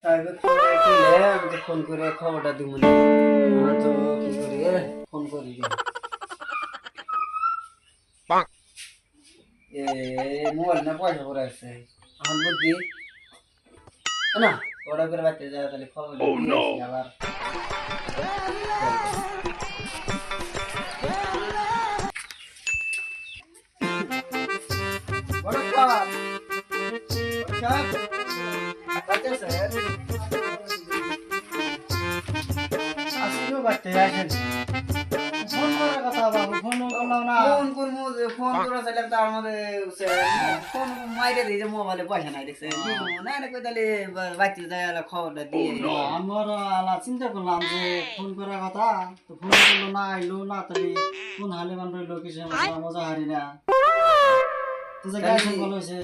Private করে কিলে আমি ফোন করে খবরটা দিব না আমার তো কি করি ফোন করি এ মোবাইল না পয়সা করে আছে আমার বুদ্ধি না ওরা করে বাচ্চা যায় তাহলে খবর দিয়ে আবার মোবাইলে পয়সা নাই দেখছে খবরটা দিয়ে আমরা চিন্তা করলাম যে ফোন করার কথা তো ফোন করলো না আইলো না তাহলে কোন হালে মান রইলো কিছু মজা হারি না তো যে গাড়ি ভালো হয়েছে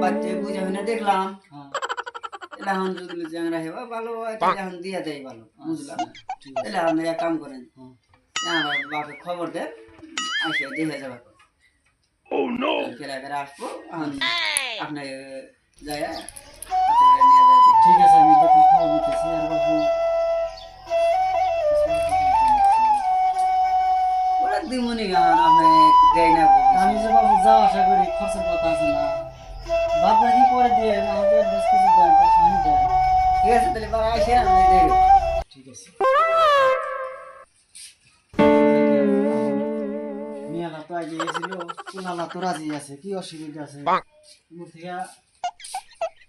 বাচ্চা বুঝে না দেখলাম হ্যাঁ এখন যদি চ্যাংরা হেবা ভালো হয় তাহলে এখন দিয়ে দেয় ভালো বুঝলাম তাহলে আপনি এক কাম করেন আমার বাপে খবর দেন আসে দেখে যাবে ফেরা আসবো আপনি যাই ঠিক আছে আমি তো খবর দিতেছি আর বাবু ওরা দিমনি আপনি দেয় না আমি যে বাবু যাও আশা করি খরচের কথা আছে না বাপরা কি করে দিয়ে আমাকে বেশ কিছু দেন পয়সা আমি দেন ঠিক আছে তাহলে বাবা আসে আমি দেব ঠিক আছে মিয়ালা তো আগে গেছিল কুলালা তো রাজি আছে কি অসুবিধা আছে মুখ থেকে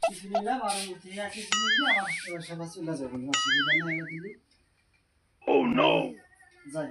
কিছু নিলাম আর মুখ থেকে কিছু নিলে আমার সবাই চলে যাবে অসুবিধা নেই দিলি ও নো যাই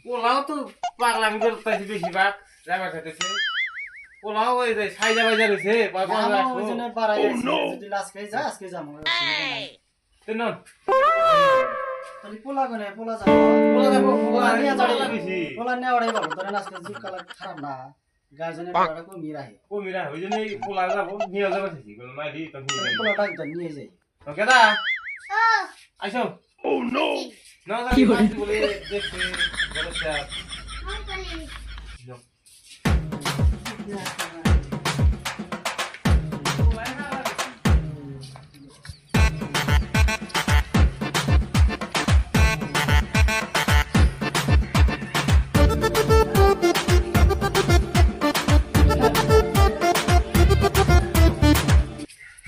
পোলাও তো পাগলামি করতেছি বেশিরভাগ যাবা খেতেছে পোলাও ওই যে সাইজা বাইজা রয়েছে পোলা করে পোলা যাবো পোলা নেওয়াটাই ভালো ধরেন আজকে যুগ কাল খারাপ না গার্জেনের পোলাটা কমিয়ে রাখে কমিরা ওই জন্য পোলা যাবো নিয়ে যাবো মাইলি তো পোলাটা নিয়ে যাই ওকে দা আইসো ও নো না কি বলে দেখতে বলছে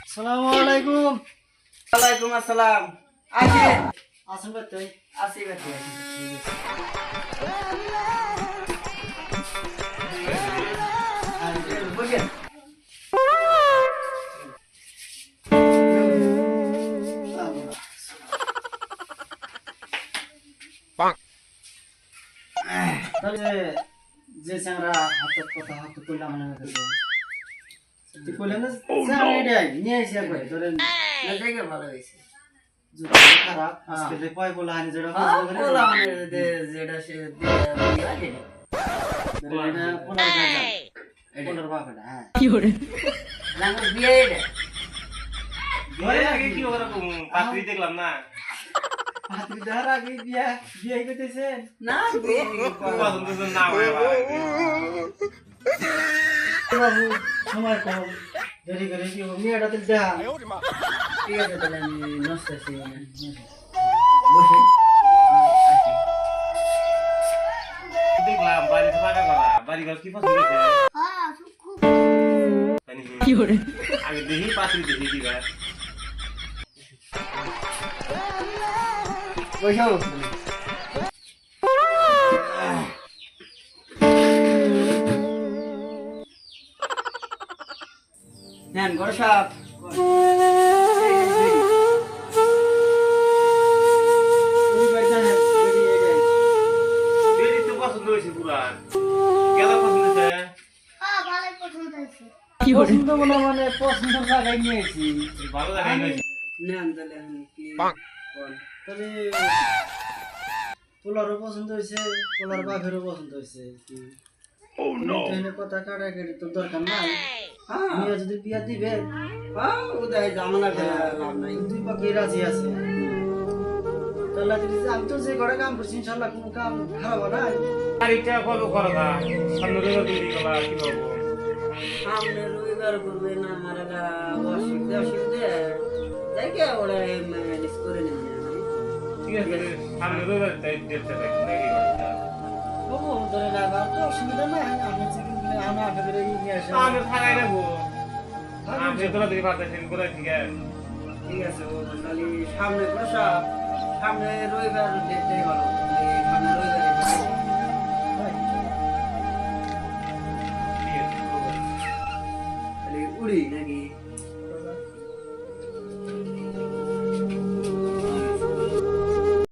আসসালামু আলাইকুম ওয়ালাইকুম আসসালাম আসে আসুন ভাই আসি বাচ্চা বুঝেন তাহলে যে চ্যাংরা হাতের কথা হাতে করলাম মনে হচ্ছে তুই কইলেন না চ্যাংরা এটাই নিয়ে এসে একবার ধরেন না দেখে ভালো হয়েছে যদি খারাপ আজকে যে পয় বলা আনি যেটা পোলা মানে যেটা সে লাগে এটা পোলার গাজা পোলার বাপটা হ্যাঁ কি করে লাঙ্গ বিয়ে এটা ধরে আগে কি ওরকম পাত্রী দেখলাম না পাত্রী দেওয়ার আগে বিয়ে বিয়ে করতেছেন না বিয়ে পছন্দ না হয় বাবু সময় কম দেরি করে কি মেয়েটা তো দেখা ঠিক আছে তাহলে আমি নষ্ট আছি বসে দেখলাম বাড়ি ফাঁকা করা বাড়ি ঘর কি পছন্দ হয়েছে কি করে আগে দেখি পাত্রী দেখি দিবা বসো নেন ঘর সাপ দেরি তো পছন্দ হয়েছে পুরা কেন পছন্দ হয়েছে পছন্দ মানে পছন্দ জায়গায় নিয়েছি ভালো জায়গায় গেছি নেন তাহলে আমি কি তাহলে পোলারও পছন্দ হয়েছে পোলার বাপেরও পছন্দ হয়েছে এখানে কথা কাটাকাটি তো দরকার নাই। হ্যাঁ মেয়ে যদি বিয়া দিবে হ্যাঁ উদয় জামানা করে লাভ নাই দুই পক্ষে রাজি আছে। তাহলে যদি আমি তো যে ঘরে কাম করছি ইনশাল্লাহ কোনো কাম খারাপ না। গাড়িটা কত খরচা সামনে রোজা তৈরি করা কি বলবো সামনে রবিবার করবে না আমার একটা অসুবিধা দেখে ওরা ম্যানেজ করে নেবে ঠিক আছে সামনে রোজা ডেটটা দেখুন নাকি ঘরটা বাবু ধরে লাগা তো অসুবিধা নাই। আমি চিকেন কিনে আনা আপনাদের এই নিয়ে আসা আমি থাকাই রাখবো আমি তোরা দিকে পাঠাচ্ছি করে ঠিক আছে ঠিক আছে ও তাহলে সামনে বসা সামনে রবিবার ডেটটাই ভালো